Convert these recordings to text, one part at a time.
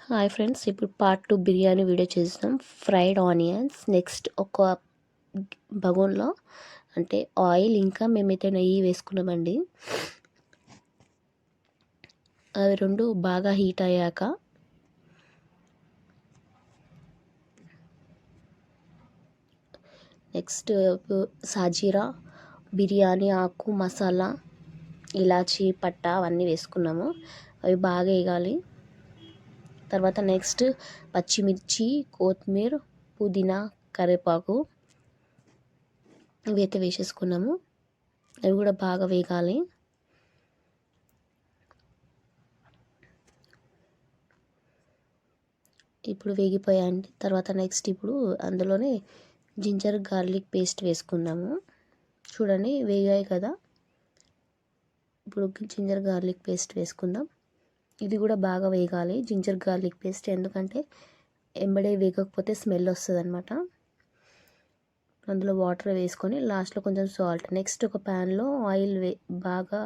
Hi friends, ఇప్పుడు part 2 biryani video చేస్తాం. Fried onions. Next ఒక బగోన్లో అంటే ఆయిల్, ఇంకా మేమైతే నెయ్యి వేసుకున్నామండి. అవి రెండు బాగా హీట్ అయ్యాక నెక్స్ట్ సాజీరా, బిర్యానీ ఆకు, మసాలా, ఇలాచీ, పట్టా అవన్నీ వేసుకున్నాము. అవి బాగా వేగాలి. తర్వాత నెక్స్ట్ పచ్చిమిర్చి, కొత్తిమీర, పుదీనా, కరివేపాకు ఇవైతే వేసేసుకున్నాము. అవి కూడా బాగా వేగాలి. ఇప్పుడు వేగిపోయాయండి. తర్వాత నెక్స్ట్ ఇప్పుడు అందులోనే జింజర్ గార్లిక్ పేస్ట్ వేసుకున్నాము. చూడండి వేగాయి కదా. ఇప్పుడు జింజర్ గార్లిక్ పేస్ట్ వేసుకుందాం. ఇది కూడా బాగా వేగాలి జింజర్ గార్లిక్ పేస్ట్, ఎందుకంటే ఎంబడే వేగకపోతే స్మెల్ వస్తుంది అనమాట. అందులో వాటర్ వేసుకొని లాస్ట్లో కొంచెం సాల్ట్. నెక్స్ట్ ఒక ప్యాన్లో ఆయిల్ బాగా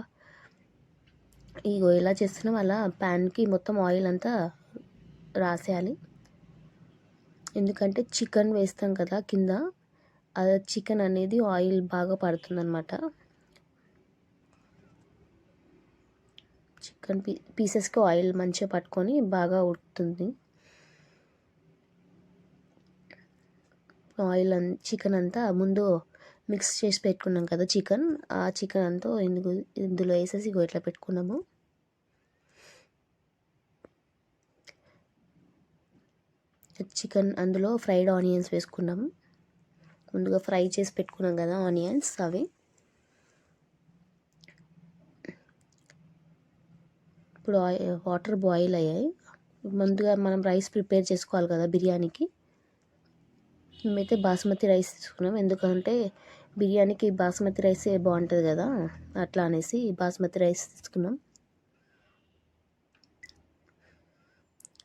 ఇగో ఎలా చేస్తున్నాం అలా ప్యాన్కి మొత్తం ఆయిల్ అంతా రాసేయాలి. ఎందుకంటే చికెన్ వేస్తాం కదా కింద, అది చికెన్ అనేది ఆయిల్ బాగా పడుతుంది అనమాట. చికెన్ పీసెస్కి ఆయిల్ మంచిగా పట్టుకొని బాగా ఉడుకుతుంది. ఆయిల్ చికెన్ అంతా ముందు మిక్స్ చేసి పెట్టుకున్నాం కదా చికెన్, ఆ చికెన్ అంతా ఇందులో వేసేసి ఇట్లా పెట్టుకున్నాము. చికెన్ అందులో ఫ్రైడ్ ఆనియన్స్ వేసుకున్నాము. ముందుగా ఫ్రై చేసి పెట్టుకున్నాం కదా ఆనియన్స్, అవి ఇప్పుడు వాటర్ బాయిల్ అయ్యాయి. ముందుగా మనం రైస్ ప్రిపేర్ చేసుకోవాలి కదా బిర్యానీకి. మేమైతే బాస్మతి రైస్ తీసుకున్నాం, ఎందుకంటే బిర్యానీకి బాస్మతి రైసే బాగుంటుంది కదా, అట్లా అనేసి బాస్మతి రైస్ తీసుకున్నాం.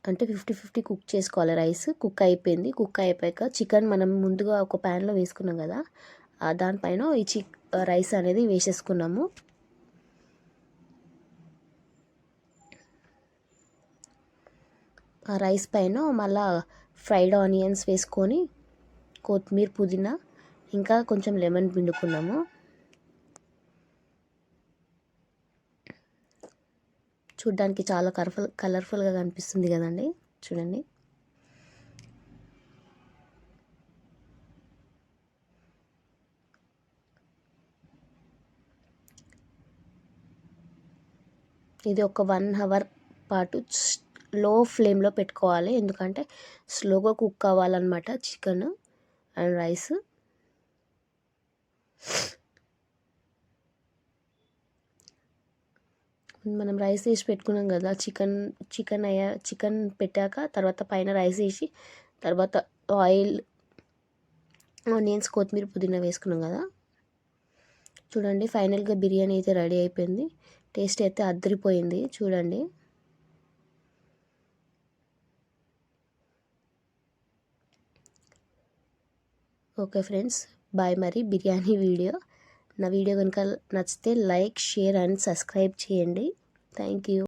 అంటే 50-50 కుక్ చేసుకోవాలి. రైస్ కుక్ అయిపోయింది. కుక్ అయిపోయాక చికెన్ మనం ముందుగా ఒక ప్యాన్లో వేసుకున్నాం కదా, దానిపైన ఈ రైస్ అనేది వేసేసుకున్నాము. ఆ రైస్ పైన మళ్ళా ఫ్రైడ్ ఆనియన్స్ వేసుకొని కొత్తిమీర, పుదీనా, ఇంకా కొంచెం లెమన్ పిండుకున్నాము. చూడ్డానికి చాలా కలర్ఫుల్గా కనిపిస్తుంది కదండి. చూడండి ఇది ఒక 1 అవర్ పాటు లో ఫ్లేమ్లో పెట్టుకోవాలి, ఎందుకంటే స్లోగా కుక్ అవ్వాలన్నమాట చికెన్ అండ్ రైస్. మనం రైస్ వేసి పెట్టుకున్నాం కదా, చికెన్ పెట్టాక తర్వాత పైన రైస్ వేసి తర్వాత ఆయిల్, ఆనియన్స్, కొత్తిమీర, పుదీనా వేసుకున్నాం కదా. చూడండి ఫైనల్గా బిర్యానీ అయితే రెడీ అయిపోయింది. టేస్ట్ అయితే అదిరిపోయింది. చూడండి ఓకే ఫ్రెండ్స్, బాయ్. మరి బిర్యానీ వీడియో, నా వీడియో కనుక నచ్చితే లైక్, షేర్ అండ్ సబ్స్క్రైబ్ చేయండి. Thank you.